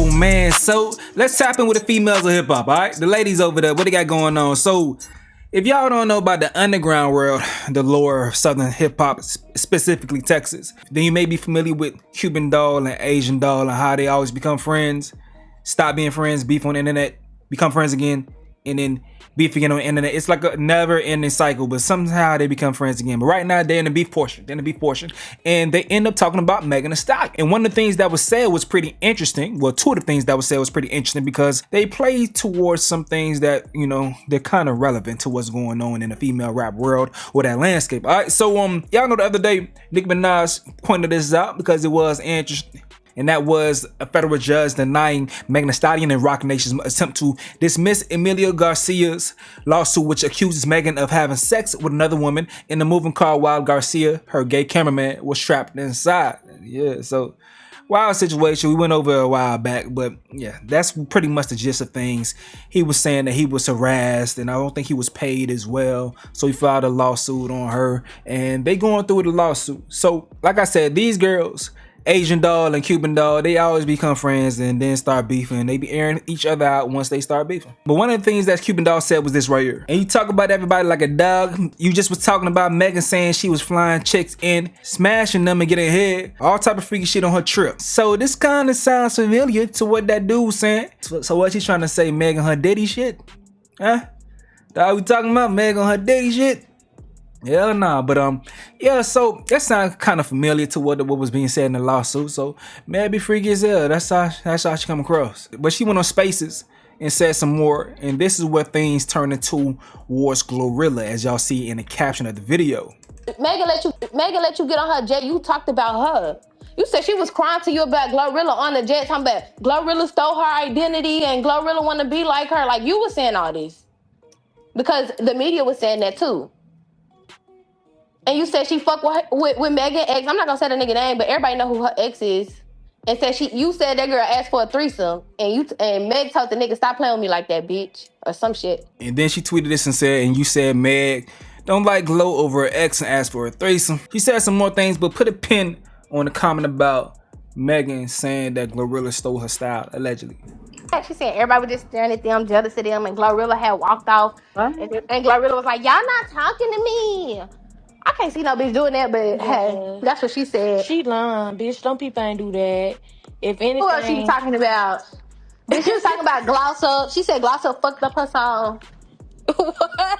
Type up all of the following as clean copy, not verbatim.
Yo, man, so let's tap in with the females of hip hop, all right? The ladies over there, what they got going on? So, if y'all don't know about the underground world, the lore of Southern hip hop, specifically Texas, then you may be familiar with Cuban Doll and Asian Doll and how they always become friends, stop being friends, beef on the internet, become friends again, and then beef again on the internet. It's like a never-ending cycle, but somehow they become friends again. But right now, they're in the beef portion. And they end up talking about Megan Thee Stallion. And one of the things that was said was pretty interesting. Well, two of the things that was said was pretty interesting because they play towards some things that, you know, they're kind of relevant to what's going on in the female rap world or that landscape. All right, so y'all know the other day, Nicki Minaj pointed this out because it was interesting. And that was a federal judge denying Megan Thee Stallion and Roc Nation's attempt to dismiss Emilio Garcia's lawsuit, which accuses Megan of having sex with another woman in the moving car while Garcia, her gay cameraman, was trapped inside. Yeah, so wild situation. We went over a while back, but yeah, that's pretty much the gist of things. He was saying that he was harassed, and I don't think he was paid as well. So he filed a lawsuit on her, and they going through the lawsuit. So, like I said, these girls, Asian Doll and Cuban Doll, they always become friends and then start beefing. They be airing each other out once they start beefing. But one of the things that Cuban Doll said was this right here. And you talk about everybody like a dog. You just was talking about Megan saying she was flying chicks in, smashing them and getting head. All type of freaky shit on her trip. So this kind of sounds familiar to what that dude was saying. So what she's trying to say, Megan her daddy shit? Huh? Dog, we talking about Megan her daddy shit? Hell nah, but yeah, so that sounds kind of familiar to what was being said in the lawsuit. So maybe freaky as hell. That's how she come across. But she went on Spaces and said some more, and this is where things turn into towards Glorilla, as y'all see in the caption of the video. Megan let you get on her jet. You talked about her. You said she was crying to you about Glorilla on the jet, talking about Glorilla stole her identity and Glorilla want to be like her. Like, you were saying all this because the media was saying that too. And you said she fucked with Megan ex. I'm not gonna say the nigga name, but everybody know who her ex is. And said you said that girl asked for a threesome, and Meg told the nigga stop playing with me like that, bitch, or some shit. And then she tweeted this and said, and you said Meg don't like glow over her ex and asked for a threesome. She said some more things, but put a pin on the comment about Megan saying that Glorilla stole her style, allegedly. She said everybody was just staring at them, jealous of them, and Glorilla had walked off. And Glorilla was like, y'all not talking to me. I can't see no bitch doing that, but hey, that's what she said. She lying, bitch. Some people ain't do that. If anything, who else she talking about? Bitch, she was talking about Gloss Up. She said Gloss Up fucked up her song. What?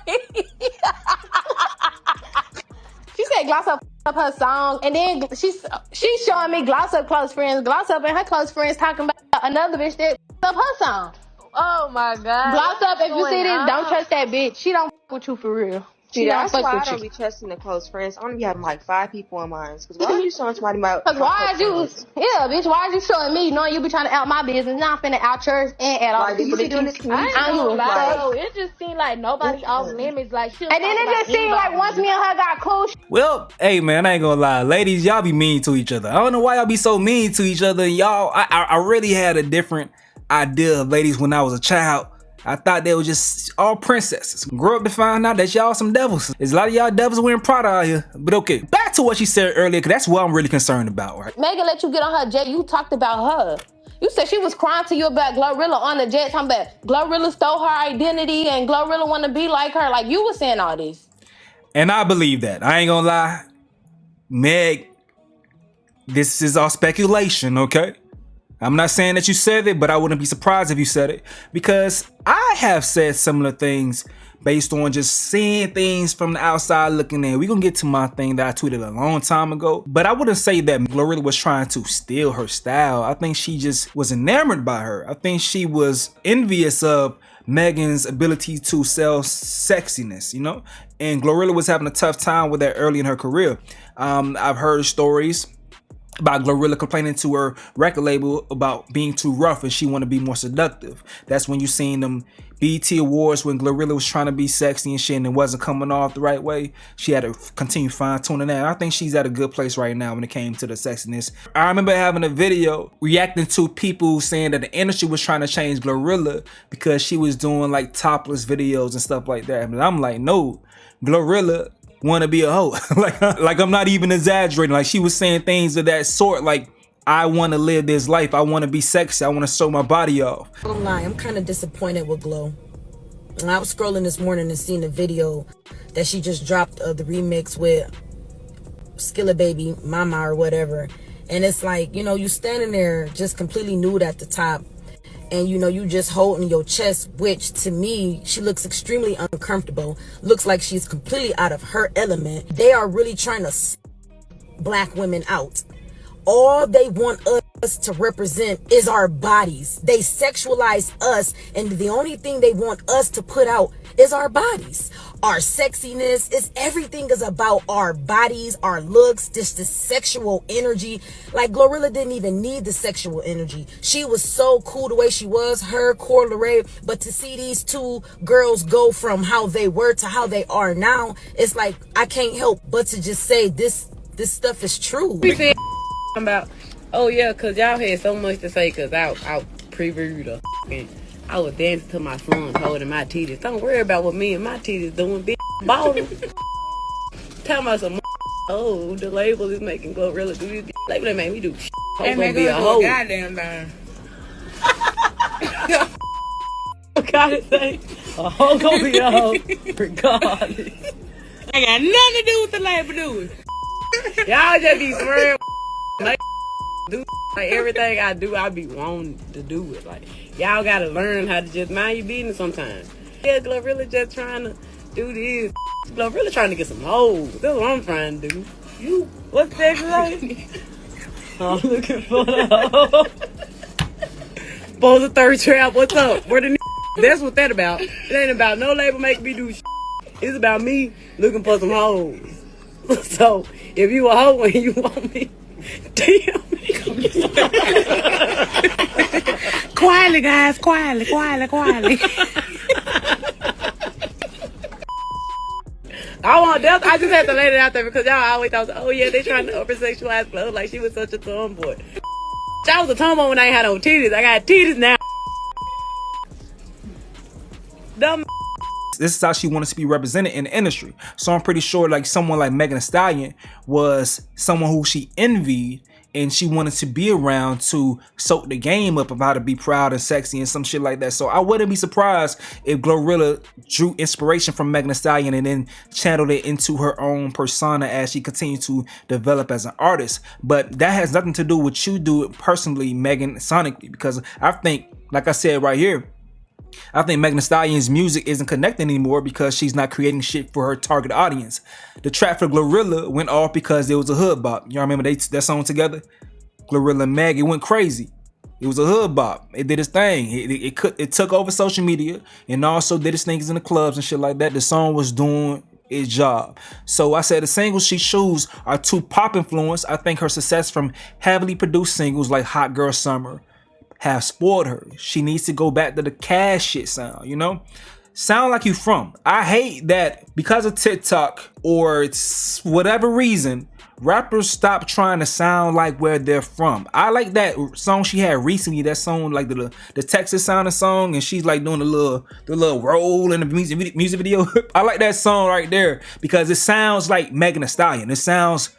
She said Gloss Up fucked up her song, and then she's showing me Gloss Up close friends. Gloss Up and her close friends talking about another bitch that fucked up her song. Oh my god. Gloss Up, if you see this, don't trust that bitch. She don't fuck with you for real. See, that's why I don't be trusting the close friends. I only be having like 5 people in mine. Because why are you showing somebody about? Because why is you? Yeah, bitch. Why are you showing me? Knowing you be trying to out my business. Now I'm finna out yours and at all the people that doing this to me. I ain't gonna lie. It just seemed like nobody off limits. Like, and then it just seemed like once me and her got cool. Well, hey man, I ain't gonna lie, ladies, y'all be mean to each other. I don't know why y'all be so mean to each other. Y'all, I really had a different idea of ladies when I was a child. I thought they were just all princesses. Grew up to find out that y'all some devils. There's a lot of y'all devils wearing Prada out here. But okay, back to what she said earlier, because that's what I'm really concerned about, right? Megan let you get on her jet. You talked about her. You said she was crying to you about Glorilla on the jet, talking about Glorilla stole her identity and Glorilla want to be like her. Like, you were saying all this. And I believe that. I ain't gonna lie. Meg, this is all speculation, okay? I'm not saying that you said it, but I wouldn't be surprised if you said it, because I have said similar things based on just seeing things from the outside looking in. We're gonna get to my thing that I tweeted a long time ago, but I wouldn't say that Glorilla was trying to steal her style. I think she just was enamored by her. I think she was envious of Megan's ability to sell sexiness, you know? And Glorilla was having a tough time with that early in her career. I've heard stories about Glorilla complaining to her record label about being too rough and she want to be more seductive. That's when you seen them BET Awards when Glorilla was trying to be sexy and shit and it wasn't coming off the right way. She had to continue fine-tuning that. I think she's at a good place right now when it came to the sexiness. I remember having a video reacting to people saying that the industry was trying to change Glorilla because she was doing like topless videos and stuff like that. But I'm like, no, Glorilla want to be a hoe. like I'm not even exaggerating. Like, she was saying things of that sort. Like, I want to live this life. I want to be sexy. I want to show my body off. I'm lying. I'm kind of disappointed with Glow. And I was scrolling this morning and seen a video that she just dropped of the remix with Skilla Baby, Mama or whatever. And it's like, you know, you standing there just completely nude at the top. And, you know, you just holding your chest, which to me, she looks extremely uncomfortable. Looks like she's completely out of her element. They are really trying to black women out. All they want us to represent is our bodies. They sexualize us, and the only thing they want us to put out is our bodies. Our sexiness is everything is about our bodies, our looks, just the sexual energy. Like Glorilla didn't even need the sexual energy. She was so cool the way she was, her, Glorilla. But to see these two girls go from how they were to how they are now, it's like I can't help but to just say this stuff is true. About, oh yeah, cause y'all had so much to say, cause I previewed the I was dancing to my songs holding my titties. Don't worry about what me and my titties doing, bitch. Ballin'. Tell me some oh, the label is making Glorilla do this. Label that made me do shit. I'm gonna be a hoe. Goddamn thing. Gotta say, a hoe gonna be a hoe regardless. Ain't got nothing to do with the label doing. Y'all just be swearing. Like, do like everything I do, I be wanting to do it. Like, y'all gotta learn how to just mind your business sometimes. Yeah, Glorilla just trying to do this. Glorilla trying to get some hoes. That's what I'm trying to do. You, what's that like? I'm looking for the hoe. Bo's a third trap. What's up? Where the That's what that about. It ain't about no label making me do shit. It's about me looking for some hoes. So, if you a hoe and you want me, damn. Quietly, guys. Quietly. I just had to lay it out there because y'all always thought, oh yeah, they trying to over sexualize Glow like she was such a tomboy. I was a tomboy when I ain't had no titties. I got titties now. Dumb. This is how she wanted to be represented in the industry. So I'm pretty sure like someone like Megan Thee Stallion was someone who she envied and she wanted to be around to soak the game up of how to be proud and sexy and some shit like that. So I wouldn't be surprised if Glorilla drew inspiration from Megan Thee Stallion and then channeled it into her own persona as she continued to develop as an artist. But that has nothing to do with what you do personally, Megan, sonically, because I think, like I said right here, I think Megan Thee Stallion's music isn't connecting anymore because she's not creating shit for her target audience. The track for Glorilla went off because it was a hood bop. Y'all remember that song together? Glorilla and Meg, it went crazy. It was a hood bop. It did its thing. It took over social media and also did its things in the clubs and shit like that. The song was doing its job. So I said the singles she chose are too pop influenced. I think her success from heavily produced singles like Hot Girl Summer have spoiled her. She needs to go back to the cash shit sound, you know? Sound like you from. I hate that because of TikTok or it's whatever reason, rappers stop trying to sound like where they're from. I like that song she had recently, that song like the Texas sounding song, and she's like doing the little roll in the music video. I like that song right there because it sounds like Megan Thee Stallion. It sounds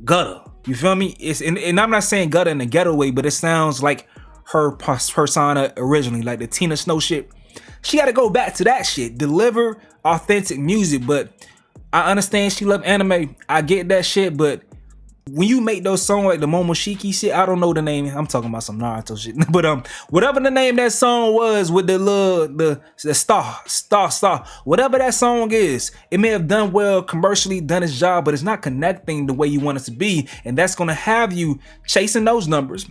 gutter. You feel me? And I'm not saying gutter in a ghetto way, but it sounds like her persona originally, like the Tina Snow shit. She got to go back to that shit, deliver authentic music. But I understand she love anime, I get that shit, but when you make those songs like the Momoshiki shit, I don't know the name, I'm talking about some Naruto shit, but whatever the name that song was with the star, whatever that song is, it may have done well commercially, done its job, but it's not connecting the way you want it to be, and that's gonna have you chasing those numbers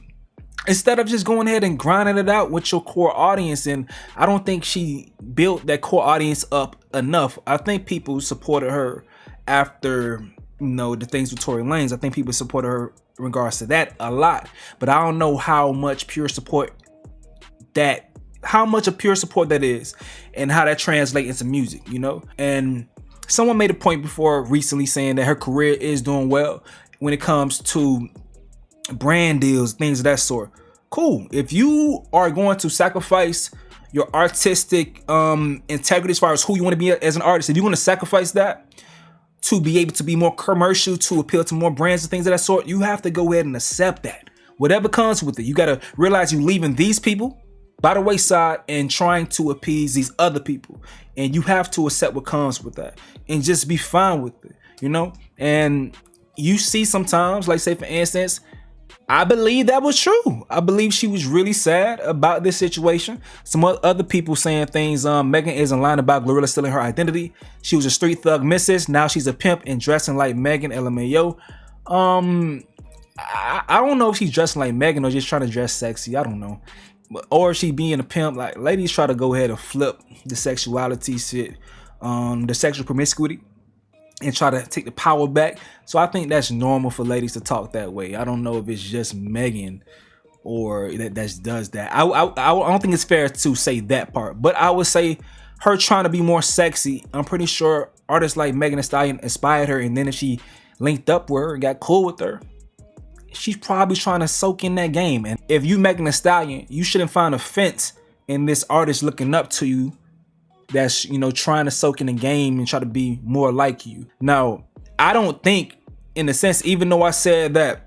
instead of just going ahead and grinding it out with your core audience. And I don't think she built that core audience up enough. I think people supported her after, you know, the things with Tory Lanez. I think people supported her in regards to that a lot, but I don't know how much of pure support that is and how that translates into music, you know? And someone made a point before recently saying that her career is doing well when it comes to brand deals, things of that sort. Cool. If you are going to sacrifice your artistic integrity as far as who you want to be as an artist, if you want to sacrifice that to be able to be more commercial, to appeal to more brands and things of that sort, you have to go ahead and accept that. whatever comes with it. You gotta realize you leaving these people by the wayside and trying to appease these other people, and you have to accept what comes with that and just be fine with it, you know. And you see sometimes, like say for instance, I believe that was true. I believe she was really sad about this situation. Some other people saying things, Megan isn't lying about Glorilla stealing her identity. She was a street thug missus. Now she's a pimp and dressing like Megan, LMAO. I don't know if she's dressing like Megan or just trying to dress sexy. I don't know. Or she being a pimp. Like, ladies try to go ahead and flip the sexuality shit, the sexual promiscuity, and try to take the power back. So I think that's normal for ladies to talk that way. I don't know if it's just Megan or that does that. I don't think it's fair to say that part, but I would say her trying to be more sexy. I'm pretty sure artists like Megan Thee Stallion inspired her, and then if she linked up with her and got cool with her, she's probably trying to soak in that game. And if you Megan Thee Stallion, you shouldn't find offense in this artist looking up to you that's, you know, trying to soak in the game and try to be more like you. Now, I don't think, in a sense, even though I said that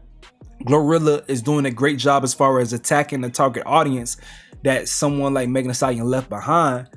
Glorilla is doing a great job as far as attacking the target audience that someone like Megan Thee Stallion left behind,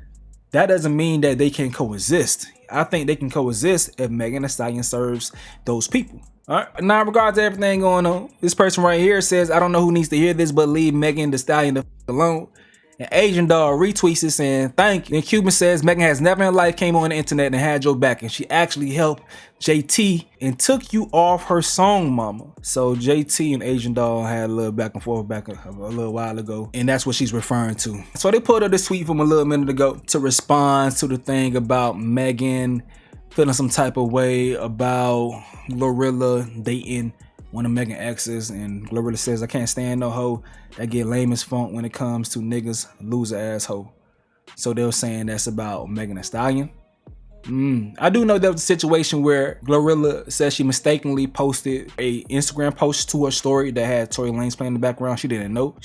that doesn't mean that they can coexist. I think they can coexist if Megan Thee Stallion serves those people. All right. Now, in regards to everything going on, this person right here says, I don't know who needs to hear this, but leave Megan Thee Stallion the f alone. And Asian Dog retweets it saying, thank you. And Cuban says, Megan has never in life came on the internet and had your back, and she actually helped JT and took you off her song, mama. So JT and Asian Dog had a little back and forth a little while ago, and that's what she's referring to. So they put up this tweet from a little minute ago to respond to the thing about Megan feeling some type of way about Glorilla dating one of Megan exes, and Glorilla says, I can't stand no hoe that get lame as funk when it comes to niggas, loser asshole. So they were saying that's about Megan Thee Stallion. I do know there was a situation where Glorilla says she mistakenly posted a Instagram post to her story that had Tory Lanez playing in the background. She didn't know,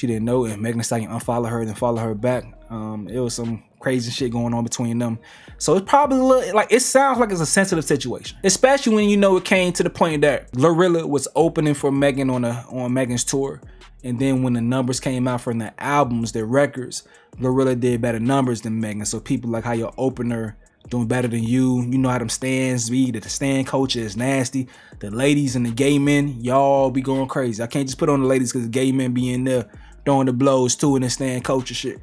and Megan Thee Stallion unfollowed her and followed her back. It was some crazy shit going on between them. So it's probably like, it sounds like it's a sensitive situation, especially when you know it came to the point that Glorilla was opening for Megan on Megan's tour. And then when the numbers came out from the albums, their records, Glorilla did better numbers than Megan. So people like how your opener doing better than you. You know how them stands be, that the stand culture is nasty. The ladies and the gay men, y'all be going crazy. I can't just put on the ladies because the gay men be in there throwing the blows too in the stand culture shit.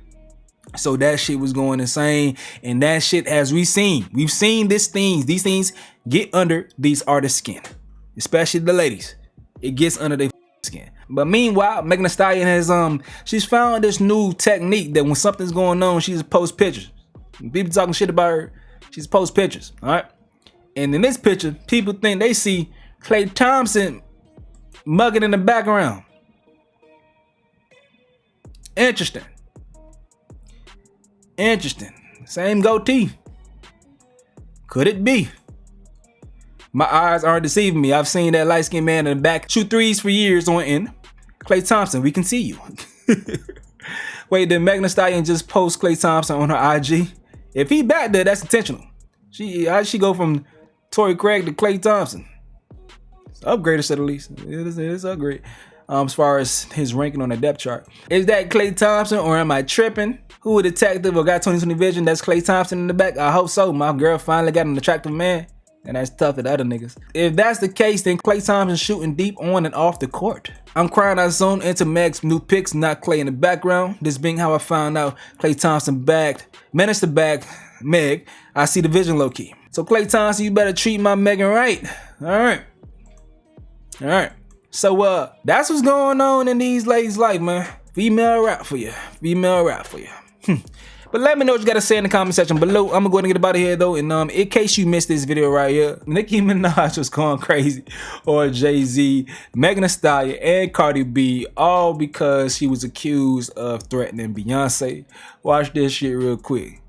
So that shit was going insane. And that shit, as we've seen these things get under these artists' skin, especially the ladies. It gets under their skin. But meanwhile, Megan Thee Stallion has she's found this new technique that when something's going on, she just posts pictures. When people talking shit about her, she just posts pictures. All right. And in this picture, people think they see Klay Thompson mugging in the background. Interesting. Same goatee. Could it be? My eyes aren't deceiving me. I've seen that light-skinned man in the back shoot threes for years on end. Klay Thompson, we can see you. Wait, did Megan Thee Stallion just post Klay Thompson on her IG? If he back there, that's intentional. How did she go from Torrey Craig to Klay Thompson? It's upgraded at least. It is upgrade. As far as his ranking on the depth chart. Is that Klay Thompson or am I tripping? Who a detective or got 20/20 vision? That's Klay Thompson in the back? I hope so. My girl finally got an attractive man. And that's tough to the other niggas. If that's the case, then Klay Thompson shooting deep on and off the court. I'm crying I zoned into Meg's new picks, not Klay in the background. This being how I found out Klay Thompson managed to back Meg. I see the vision low key. So Klay Thompson, you better treat my Megan right. All right. So that's what's going on in these ladies' life, man. Female rap for you. But let me know what you got to say in the comment section below. I'm going to go ahead and get out of here, though. And in case you missed this video right here, Nicki Minaj was going crazy, or Jay-Z, Megan Thee Stallion, and Cardi B, all because she was accused of threatening Beyonce. Watch this shit real quick.